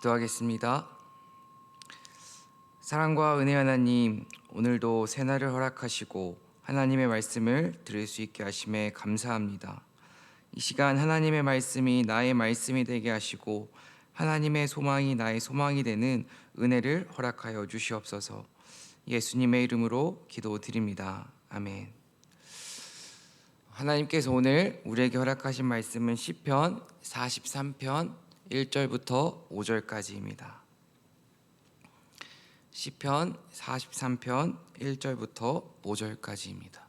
기도하겠습니다. 사랑과 은혜 하나님, 오늘도 새날을 허락하시고 하나님의 말씀을 들을 수 있게 하심에 감사합니다. 이 시간 하나님의 말씀이 나의 말씀이 되게 하시고 하나님의 소망이 나의 소망이 되는 은혜를 허락하여 주시옵소서. 예수님의 이름으로 기도드립니다. 아멘. 하나님께서 오늘 우리에게 허락하신 말씀은 시편 43편 1절부터 5절까지입니다. 시편 43편 1절부터 5절까지입니다.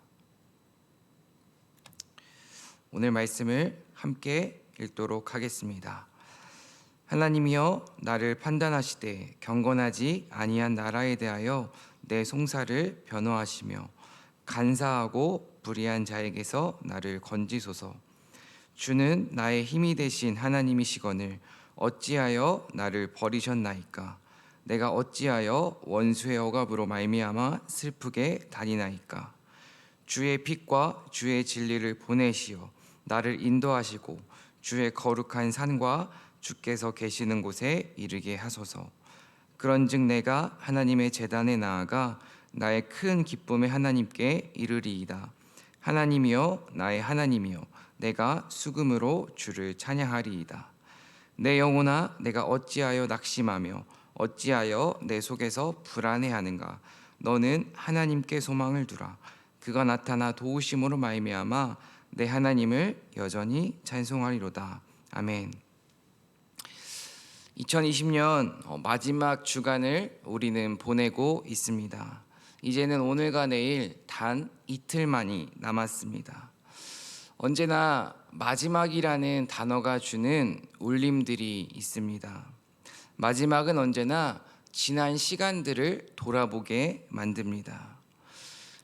오늘 말씀을 함께 읽도록 하겠습니다. 하나님이여, 나를 판단하시되 경건하지 아니한 나라에 대하여 내 송사를 변호하시며 간사하고 불의한 자에게서 나를 건지소서. 주는 나의 힘이 되신 하나님이시거늘 어찌하여 나를 버리셨나이까? 내가 어찌하여 원수의 억압으로 말미암아 슬프게 다니나이까? 주의 빛과 주의 진리를 보내시어 나를 인도하시고 주의 거룩한 산과 주께서 계시는 곳에 이르게 하소서. 그런즉 내가 하나님의 제단에 나아가 나의 큰 기쁨의 하나님께 이르리이다. 하나님이여, 나의 하나님이여, 내가 수금으로 주를 찬양하리이다. 내 영혼아, 내가 어찌하여 낙심하며 어찌하여 내 속에서 불안해하는가? 너는 하나님께 소망을 두라. 그가 나타나 도우심으로 말미암아 내 하나님을 여전히 찬송하리로다. 아멘. 2020년 마지막 주간을 우리는 보내고 있습니다. 이제는 오늘과 내일 단 이틀만이 남았습니다. 언제나 마지막이라는 단어가 주는 울림들이 있습니다. 마지막은 언제나 지난 시간들을 돌아보게 만듭니다.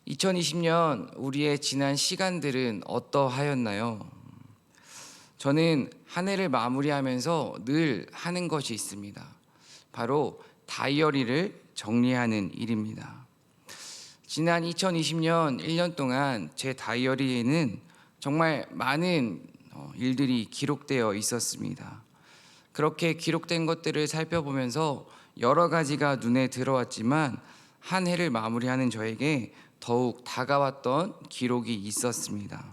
2020년 우리의 지난 시간들은 어떠하였나요? 저는 한 해를 마무리하면서 늘 하는 것이 있습니다. 바로 다이어리를 정리하는 일입니다. 지난 2020년 1년 동안 제 다이어리에는 정말 많은 일들이 기록되어 있었습니다. 그렇게 기록된 것들을 살펴보면서 여러 가지가 눈에 들어왔지만 한 해를 마무리하는 저에게 더욱 다가왔던 기록이 있었습니다.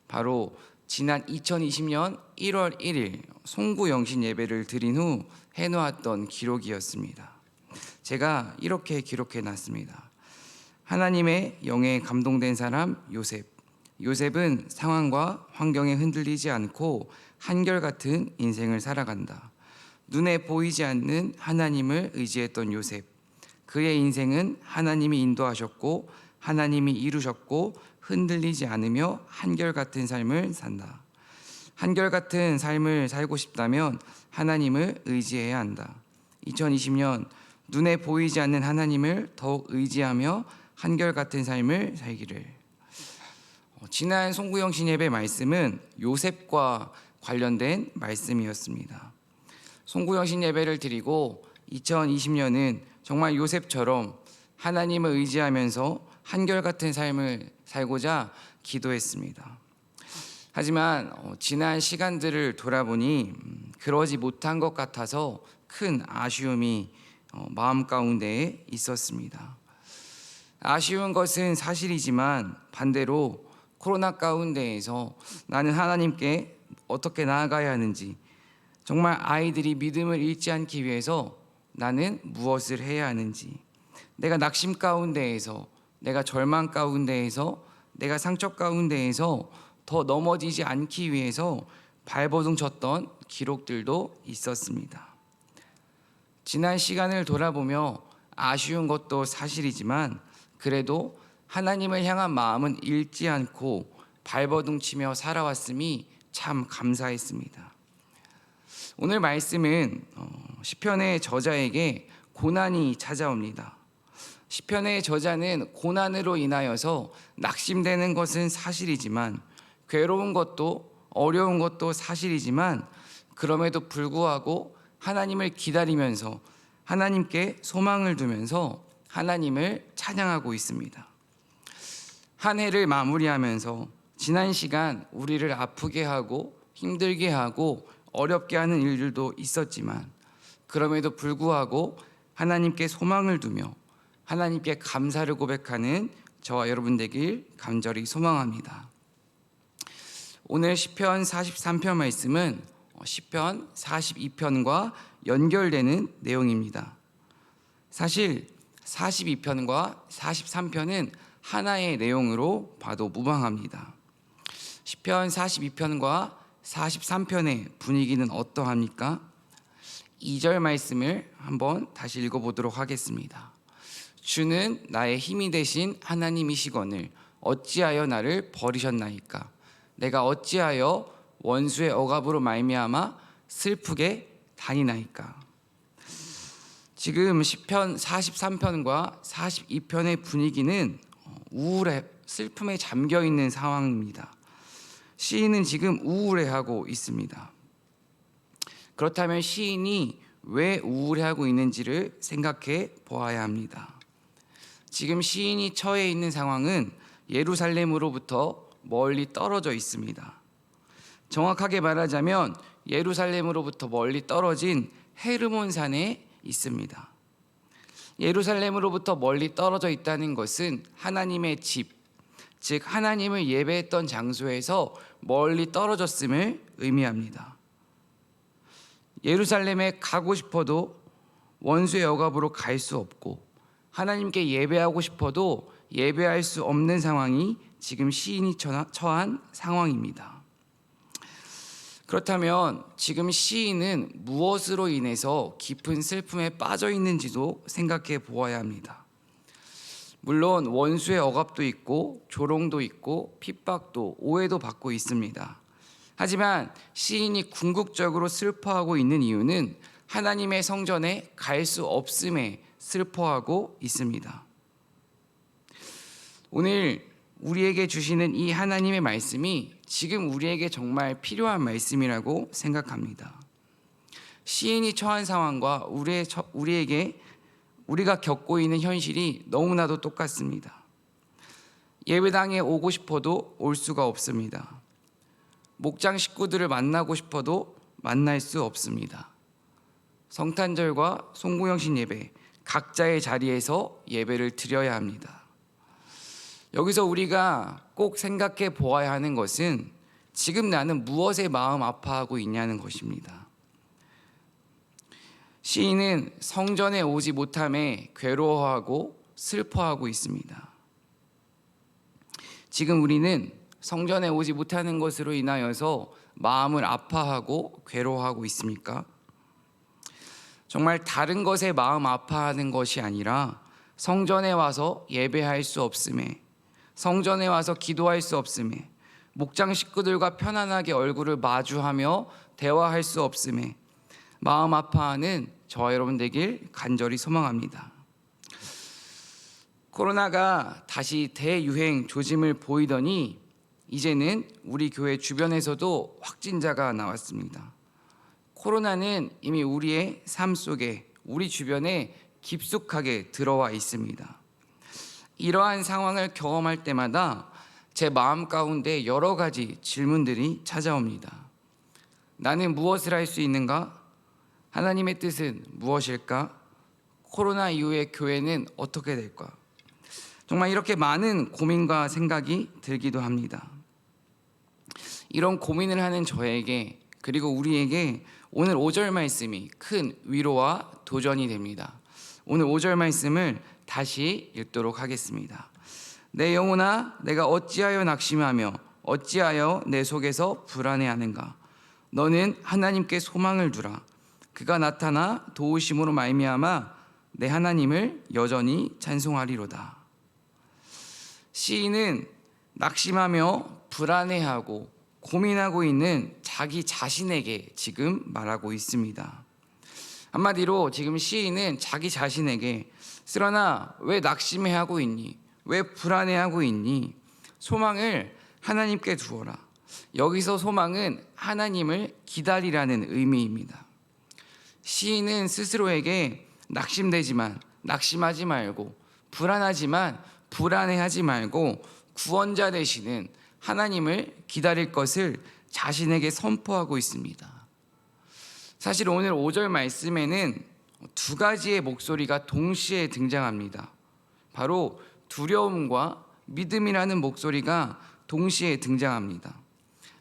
바로 지난 2020년 1월 1일 송구영신 예배를 드린 후 해놓았던 기록이었습니다. 제가 이렇게 기록해 놨습니다. 하나님의 영에 감동된 사람 요셉. 요셉은 상황과 환경에 흔들리지 않고 한결같은 인생을 살아간다. 눈에 보이지 않는 하나님을 의지했던 요셉. 그의 인생은 하나님이 인도하셨고 하나님이 이루셨고 흔들리지 않으며 한결같은 삶을 산다. 한결같은 삶을 살고 싶다면 하나님을 의지해야 한다. 2020년 눈에 보이지 않는 하나님을 더욱 의지하며 한결같은 삶을 살기를. 지난 송구영신 예배 말씀은 요셉과 관련된 말씀이었습니다. 송구영신 예배를 드리고 2020년은 정말 요셉처럼 하나님을 의지하면서 한결같은 삶을 살고자 기도했습니다. 하지만 지난 시간들을 돌아보니 그러지 못한 것 같아서 큰 아쉬움이 마음 가운데에 있었습니다. 아쉬운 것은 사실이지만 반대로 코로나 가운데에서 나는 하나님께 어떻게 나아가야 하는지, 정말 아이들이 믿음을 잃지 않기 위해서 나는 무엇을 해야 하는지, 내가 낙심 가운데에서, 내가 절망 가운데에서, 내가 상처 가운데에서 더 넘어지지 않기 위해서 발버둥 쳤던 기록들도 있었습니다. 지난 시간을 돌아보며 아쉬운 것도 사실이지만 그래도 하나님을 향한 마음은 잃지 않고 발버둥 치며 살아왔음이 참 감사했습니다. 오늘 말씀은 시편의 저자에게 고난이 찾아옵니다. 시편의 저자는 고난으로 인하여서 낙심되는 것은 사실이지만, 괴로운 것도 어려운 것도 사실이지만, 그럼에도 불구하고 하나님을 기다리면서 하나님께 소망을 두면서 하나님을 찬양하고 있습니다. 한 해를 마무리하면서 지난 시간 우리를 아프게 하고 힘들게 하고 어렵게 하는 일들도 있었지만 그럼에도 불구하고 하나님께 소망을 두며 하나님께 감사를 고백하는 저와 여러분 되길 간절히 소망합니다. 오늘 시편 43편 말씀은 시편 42편과 연결되는 내용입니다. 사실 42편과 43편은 하나의 내용으로 봐도 무방합니다. 시편 42편과 43편의 분위기는 어떠합니까? 2절 말씀을 한번 다시 읽어보도록 하겠습니다. 주는 나의 힘이 되신 하나님이시거늘 어찌하여 나를 버리셨나이까? 내가 어찌하여 원수의 억압으로 말미암아 슬프게 다니나이까? 지금 시편 43편과 42편의 분위기는 우울해 슬픔에 잠겨 있는 상황입니다. 시인은 지금 우울해하고 있습니다. 그렇다면 시인이 왜 우울해하고 있는지를 생각해 보아야 합니다. 지금 시인이 처해 있는 상황은 예루살렘으로부터 멀리 떨어져 있습니다. 정확하게 말하자면 예루살렘으로부터 멀리 떨어진 헤르몬 산에 있습니다. 예루살렘으로부터 멀리 떨어져 있다는 것은 하나님의 집, 즉 하나님을 예배했던 장소에서 멀리 떨어졌음을 의미합니다. 예루살렘에 가고 싶어도 원수의 억압으로 갈 수 없고 하나님께 예배하고 싶어도 예배할 수 없는 상황이 지금 시인이 처한 상황입니다. 그렇다면 지금 시인은 무엇으로 인해서 깊은 슬픔에 빠져 있는지도 생각해 보아야 합니다. 물론 원수의 억압도 있고 조롱도 있고 핍박도 오해도 받고 있습니다. 하지만 시인이 궁극적으로 슬퍼하고 있는 이유는 하나님의 성전에 갈 수 없음에 슬퍼하고 있습니다. 오늘 우리에게 주시는 이 하나님의 말씀이 지금 우리에게 정말 필요한 말씀이라고 생각합니다. 시인이 처한 상황과 우리가 겪고 있는 현실이 너무나도 똑같습니다. 예배당에 오고 싶어도 올 수가 없습니다. 목장 식구들을 만나고 싶어도 만날 수 없습니다. 성탄절과 송구영신 예배 각자의 자리에서 예배를 드려야 합니다. 여기서 우리가 꼭 생각해 보아야 하는 것은 지금 나는 무엇에 마음 아파하고 있냐는 것입니다. 시인은 성전에 오지 못함에 괴로워하고 슬퍼하고 있습니다. 지금 우리는 성전에 오지 못하는 것으로 인하여서 마음을 아파하고 괴로워하고 있습니까? 정말 다른 것에 마음 아파하는 것이 아니라 성전에 와서 예배할 수 없음에, 성전에 와서 기도할 수 없음에, 목장 식구들과 편안하게 얼굴을 마주하며 대화할 수 없음에 마음 아파하는 저와 여러분 되길 간절히 소망합니다. 코로나가 다시 대유행 조짐을 보이더니 이제는 우리 교회 주변에서도 확진자가 나왔습니다. 코로나는 이미 우리의 삶 속에, 우리 주변에 깊숙하게 들어와 있습니다. 이러한 상황을 경험할 때마다 제 마음 가운데 여러 가지 질문들이 찾아옵니다. 나는 무엇을 할 수 있는가? 하나님의 뜻은 무엇일까? 코로나 이후에 교회는 어떻게 될까? 정말 이렇게 많은 고민과 생각이 들기도 합니다. 이런 고민을 하는 저에게, 그리고 우리에게 오늘 5절 말씀이 큰 위로와 도전이 됩니다. 오늘 5절 말씀을 다시 읽도록 하겠습니다. 내 영혼아, 내가 어찌하여 낙심하며 어찌하여 내 속에서 불안해하는가? 너는 하나님께 소망을 두라. 그가 나타나 도우심으로 말미암아 내 하나님을 여전히 찬송하리로다. 시인은 낙심하며 불안해하고 고민하고 있는 자기 자신에게 지금 말하고 있습니다. 한마디로 지금 시인은 자기 자신에게 쓰러나 왜 낙심해하고 있니? 왜 불안해하고 있니? 소망을 하나님께 두어라. 여기서 소망은 하나님을 기다리라는 의미입니다. 시인은 스스로에게 낙심하지 말고 불안하지만 불안해하지 말고 구원자 되시는 하나님을 기다릴 것을 자신에게 선포하고 있습니다. 사실 오늘 5절 말씀에는 두 가지의 목소리가 동시에 등장합니다. 바로 두려움과 믿음이라는 목소리가 동시에 등장합니다.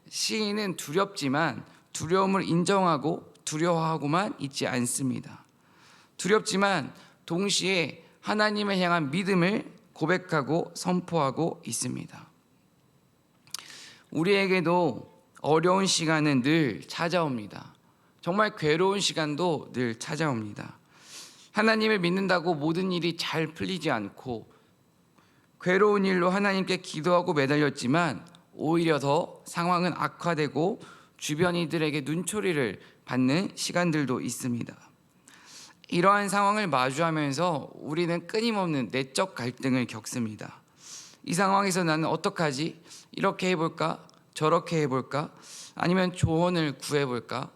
시인은 두렵지만 두려움을 인정하고 두려워하고만 있지 않습니다. 두렵지만 동시에 하나님을 향한 믿음을 고백하고 선포하고 있습니다. 우리에게도 어려운 시간은 늘 찾아옵니다. 정말 괴로운 시간도 늘 찾아옵니다. 하나님을 믿는다고 모든 일이 잘 풀리지 않고 괴로운 일로 하나님께 기도하고 매달렸지만 오히려 더 상황은 악화되고 주변 이들에게 눈초리를 받는 시간들도 있습니다. 이러한 상황을 마주하면서 우리는 끊임없는 내적 갈등을 겪습니다. 이 상황에서 나는 어떡하지? 이렇게 해볼까? 저렇게 해볼까? 아니면 조언을 구해볼까?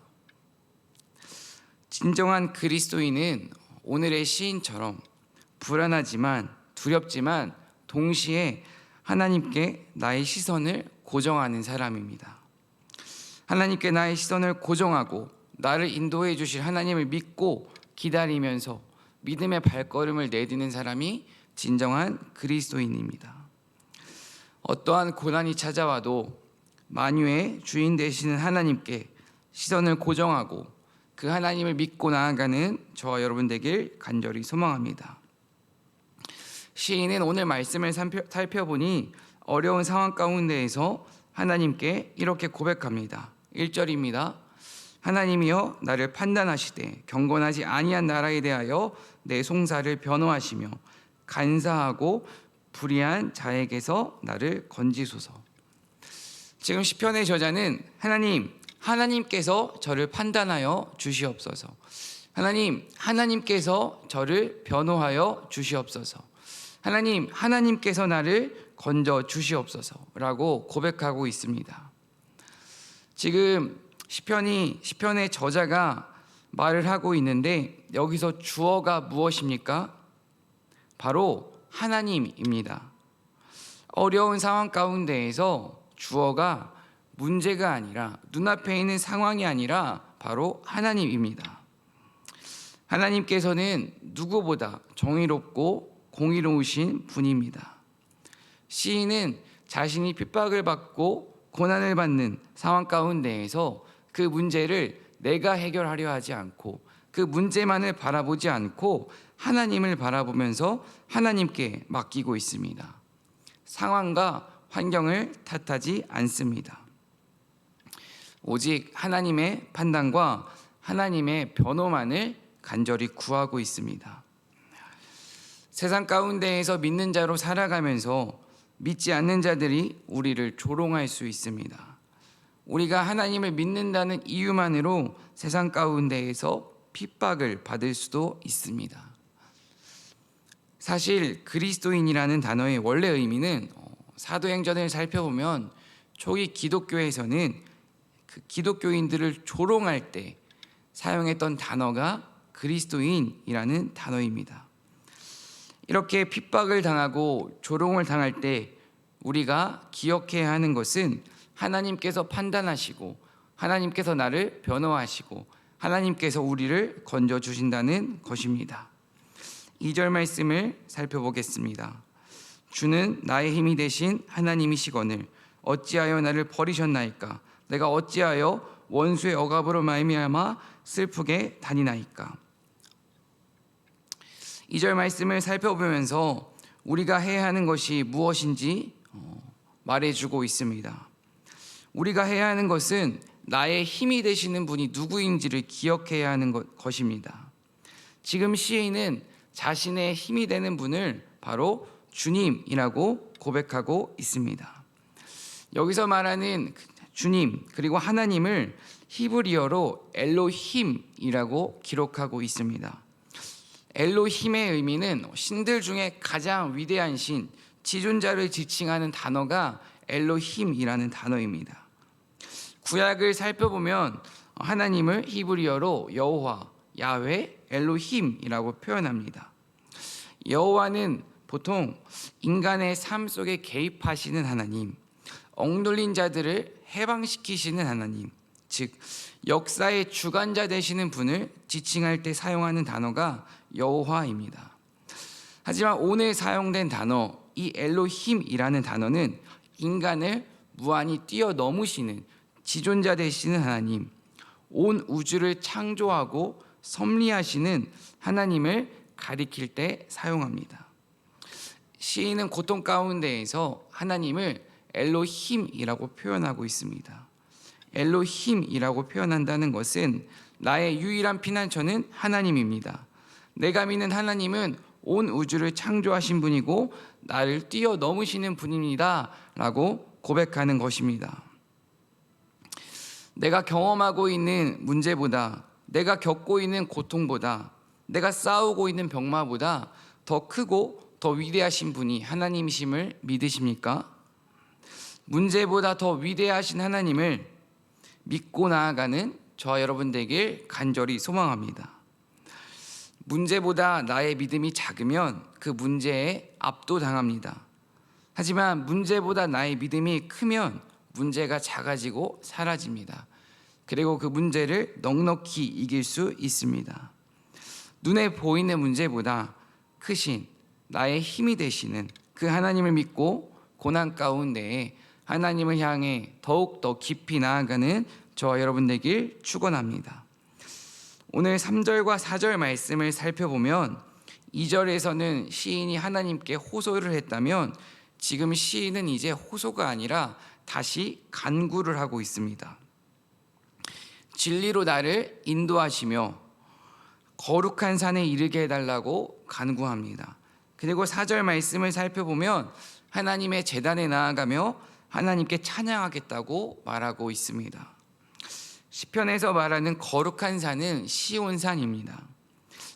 진정한 그리스도인은 오늘의 시인처럼 불안하지만 두렵지만 동시에 하나님께 나의 시선을 고정하는 사람입니다. 하나님께 나의 시선을 고정하고 나를 인도해 주실 하나님을 믿고 기다리면서 믿음의 발걸음을 내디는 사람이 진정한 그리스도인입니다. 어떠한 고난이 찾아와도 만유의 주인 되시는 하나님께 시선을 고정하고 그 하나님을 믿고 나아가는 저와 여러분 되길 간절히 소망합니다. 시인은 오늘 말씀을 살펴보니 어려운 상황 가운데에서 하나님께 이렇게 고백합니다. 1절입니다. 하나님이여 나를 판단하시되 경건하지 아니한 나라에 대하여 내 송사를 변호하시며 간사하고 불의한 자에게서 나를 건지소서. 지금 시편의 저자는 하나님께서 저를 판단하여 주시옵소서. 하나님께서 저를 변호하여 주시옵소서. 하나님께서 나를 건져 주시옵소서라고 고백하고 있습니다. 지금 시편의 저자가 말을 하고 있는데 여기서 주어가 무엇입니까? 바로 하나님입니다. 어려운 상황 가운데에서 주어가 문제가 아니라 눈앞에 있는 상황이 아니라 바로 하나님입니다. 하나님께서는 누구보다 정의롭고 공의로우신 분입니다. 시인은 자신이 핍박을 받고 고난을 받는 상황 가운데에서 그 문제를 내가 해결하려 하지 않고 그 문제만을 바라보지 않고 하나님을 바라보면서 하나님께 맡기고 있습니다. 상황과 환경을 탓하지 않습니다. 오직 하나님의 판단과 하나님의 변호만을 간절히 구하고 있습니다. 세상 가운데에서 믿는 자로 살아가면서 믿지 않는 자들이 우리를 조롱할 수 있습니다. 우리가 하나님을 믿는다는 이유만으로 세상 가운데에서 핍박을 받을 수도 있습니다. 사실 그리스도인이라는 단어의 원래 의미는 사도행전을 살펴보면 초기 기독교에서는 그 기독교인들을 조롱할 때 사용했던 단어가 그리스도인이라는 단어입니다. 이렇게 핍박을 당하고 조롱을 당할 때 우리가 기억해야 하는 것은 하나님께서 판단하시고 하나님께서 나를 변호하시고 하나님께서 우리를 건져주신다는 것입니다. 2절 말씀을 살펴보겠습니다. 주는 나의 힘이 되신 하나님이시거늘 어찌하여 나를 버리셨나이까? 내가 어찌하여 원수의 억압으로 말미암아 슬프게 다니나이까? 2절 말씀을 살펴보면서 우리가 해야 하는 것이 무엇인지 말해주고 있습니다. 우리가 해야 하는 것은 나의 힘이 되시는 분이 누구인지를 기억해야 하는 것입니다. 지금 시인은 자신의 힘이 되는 분을 바로 주님이라고 고백하고 있습니다. 여기서 말하는 주님 그리고 하나님을 히브리어로 엘로힘이라고 기록하고 있습니다. 엘로힘의 의미는 신들 중에 가장 위대한 신, 지존자를 지칭하는 단어가 엘로힘이라는 단어입니다. 구약을 살펴보면 하나님을 히브리어로 여호와, 야훼, 엘로힘이라고 표현합니다. 여호와는 보통 인간의 삶 속에 개입하시는 하나님, 억눌린 자들을 해방시키시는 하나님, 즉 역사의 주관자 되시는 분을 지칭할 때 사용하는 단어가 여호와입니다. 하지만 오늘 사용된 단어, 이 엘로힘이라는 단어는 인간을 무한히 뛰어넘으시는 지존자 되시는 하나님, 온 우주를 창조하고 섭리하시는 하나님을 가리킬 때 사용합니다. 시인은 고통 가운데에서 하나님을 엘로힘이라고 표현하고 있습니다. 엘로힘이라고 표현한다는 것은 나의 유일한 피난처는 하나님입니다. 내가 믿는 하나님은 온 우주를 창조하신 분이고 나를 뛰어넘으시는 분입니다 라고 고백하는 것입니다. 내가 경험하고 있는 문제보다, 내가 겪고 있는 고통보다, 내가 싸우고 있는 병마보다 더 크고 더 위대하신 분이 하나님이심을 믿으십니까? 문제보다 더 위대하신 하나님을 믿고 나아가는 저와 여러분 되길 간절히 소망합니다. 문제보다 나의 믿음이 작으면 그 문제에 압도당합니다. 하지만 문제보다 나의 믿음이 크면 문제가 작아지고 사라집니다. 그리고 그 문제를 넉넉히 이길 수 있습니다. 눈에 보이는 문제보다 크신 나의 힘이 되시는 그 하나님을 믿고 고난 가운데에 하나님을 향해 더욱더 깊이 나아가는 저와 여러분 되길 축원합니다. 오늘 3절과 4절 말씀을 살펴보면 2절에서는 시인이 하나님께 호소를 했다면 지금 시인은 이제 호소가 아니라 다시 간구를 하고 있습니다. 진리로 나를 인도하시며 거룩한 산에 이르게 해달라고 간구합니다. 그리고 4절 말씀을 살펴보면 하나님의 제단에 나아가며 하나님께 찬양하겠다고 말하고 있습니다. 시편에서 말하는 거룩한 산은 시온산입니다.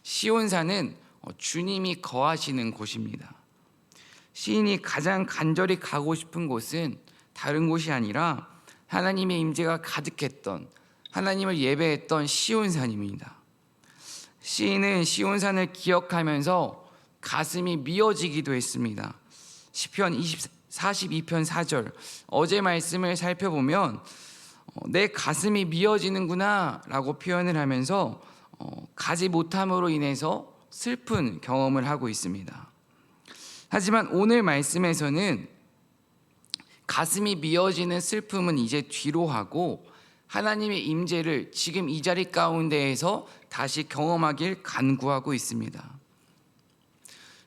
시온산은 주님이 거하시는 곳입니다. 시인이 가장 간절히 가고 싶은 곳은 다른 곳이 아니라 하나님의 임재가 가득했던, 하나님을 예배했던 시온산입니다. 시인은 시온산을 기억하면서 가슴이 미어지기도 했습니다. 시편 42편 4절, 어제 말씀을 살펴보면 내 가슴이 미어지는구나 라고 표현을 하면서 가지 못함으로 인해서 슬픈 경험을 하고 있습니다. 하지만 오늘 말씀에서는 가슴이 미어지는 슬픔은 이제 뒤로 하고 하나님의 임재를 지금 이 자리 가운데에서 다시 경험하길 간구하고 있습니다.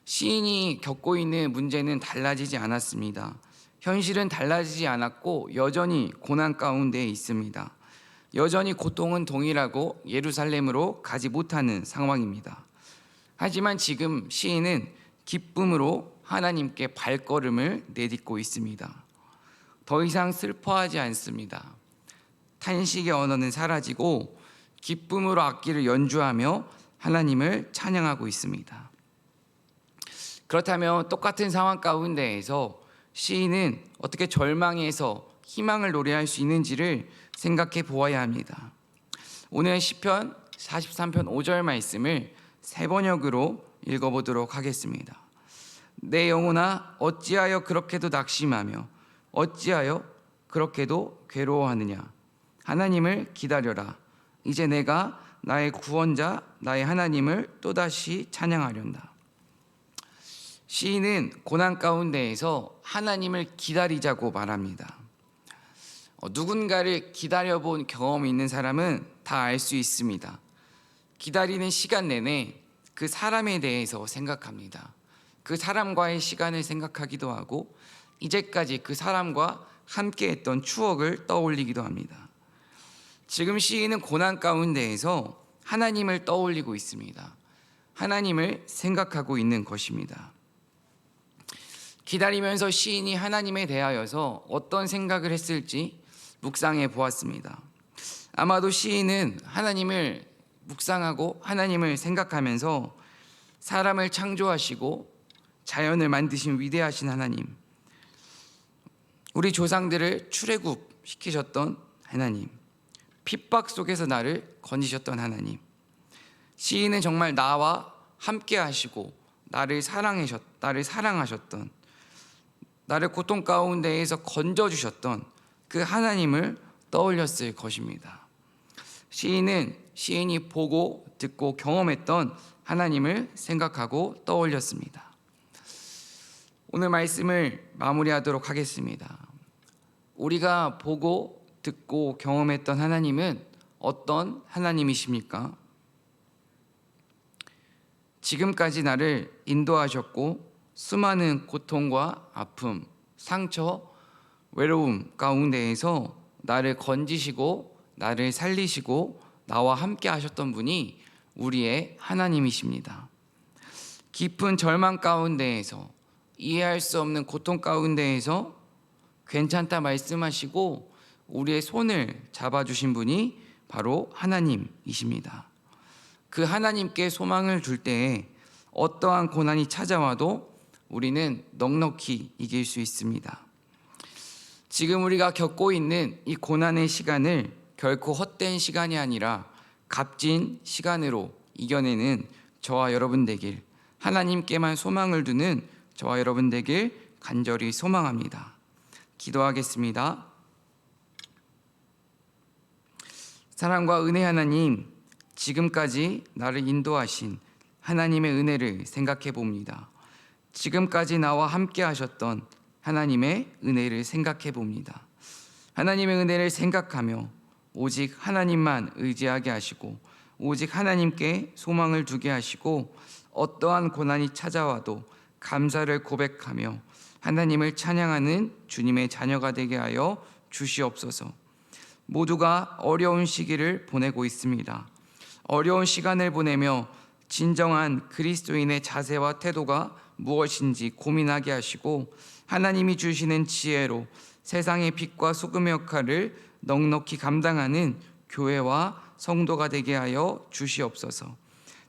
시인이 겪고 있는 문제는 달라지지 않았습니다. 현실은 달라지지 않았고 여전히 고난 가운데 있습니다. 여전히 고통은 동일하고 예루살렘으로 가지 못하는 상황입니다. 하지만 지금 시인은 기쁨으로 하나님께 발걸음을 내딛고 있습니다. 더 이상 슬퍼하지 않습니다. 탄식의 언어는 사라지고 기쁨으로 악기를 연주하며 하나님을 찬양하고 있습니다. 그렇다면 똑같은 상황 가운데에서 시인은 어떻게 절망에서 희망을 노래할 수 있는지를 생각해 보아야 합니다. 오늘 시편 43편 5절 말씀을 세 번역으로 읽어보도록 하겠습니다. 내 영혼아 어찌하여 그렇게도 낙심하며 어찌하여 그렇게도 괴로워하느냐. 하나님을 기다려라. 이제 내가 나의 구원자 나의 하나님을 또다시 찬양하련다. 시인은 고난 가운데에서 하나님을 기다리자고 말합니다. 누군가를 기다려본 경험이 있는 사람은 다 알 수 있습니다. 기다리는 시간 내내 그 사람에 대해서 생각합니다. 그 사람과의 시간을 생각하기도 하고 이제까지 그 사람과 함께했던 추억을 떠올리기도 합니다. 지금 시인은 고난 가운데에서 하나님을 떠올리고 있습니다. 하나님을 생각하고 있는 것입니다. 기다리면서 시인이 하나님에 대하여서 어떤 생각을 했을지 묵상해 보았습니다. 아마도 시인은 하나님을 묵상하고 하나님을 생각하면서 사람을 창조하시고 자연을 만드신 위대하신 하나님, 우리 조상들을 출애굽시키셨던 하나님, 핍박 속에서 나를 건지셨던 하나님, 시인은 정말 나와 함께 하시고 나를 사랑하셨던, 나를 고통 가운데에서 건져주셨던 그 하나님을 떠올렸을 것입니다. 시인은 시인이 보고 듣고 경험했던 하나님을 생각하고 떠올렸습니다. 오늘 말씀을 마무리하도록 하겠습니다. 우리가 보고 듣고 경험했던 하나님은 어떤 하나님이십니까? 지금까지 나를 인도하셨고 수많은 고통과 아픔, 상처, 외로움 가운데에서 나를 건지시고 나를 살리시고 나와 함께 하셨던 분이 우리의 하나님이십니다. 깊은 절망 가운데에서 이해할 수 없는 고통 가운데에서 괜찮다 말씀하시고 우리의 손을 잡아주신 분이 바로 하나님이십니다. 그 하나님께 소망을 둘 때에 어떠한 고난이 찾아와도 우리는 넉넉히 이길 수 있습니다. 지금 우리가 겪고 있는 이 고난의 시간을 결코 헛된 시간이 아니라 값진 시간으로 이겨내는 저와 여러분 되길, 하나님께만 소망을 두는 저와 여러분 되길 간절히 소망합니다. 기도하겠습니다. 사랑과 은혜 하나님, 지금까지 나를 인도하신 하나님의 은혜를 생각해 봅니다. 지금까지 나와 함께 하셨던 하나님의 은혜를 생각해 봅니다. 하나님의 은혜를 생각하며 오직 하나님만 의지하게 하시고 오직 하나님께 소망을 두게 하시고 어떠한 고난이 찾아와도 감사를 고백하며 하나님을 찬양하는 주님의 자녀가 되게 하여 주시옵소서. 모두가 어려운 시기를 보내고 있습니다. 어려운 시간을 보내며 진정한 그리스도인의 자세와 태도가 무엇인지 고민하게 하시고 하나님이 주시는 지혜로 세상의 빛과 소금의 역할을 넉넉히 감당하는 교회와 성도가 되게 하여 주시옵소서.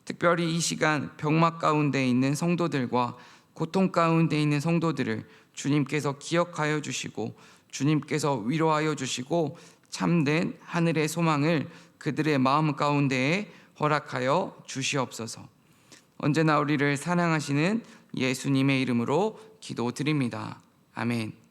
특별히 이 시간 병막 가운데 있는 성도들과 고통 가운데 있는 성도들을 주님께서 기억하여 주시고 주님께서 위로하여 주시고 참된 하늘의 소망을 그들의 마음 가운데에 허락하여 주시옵소서. 언제나 우리를 사랑하시는 예수님의 이름으로 기도드립니다. 아멘.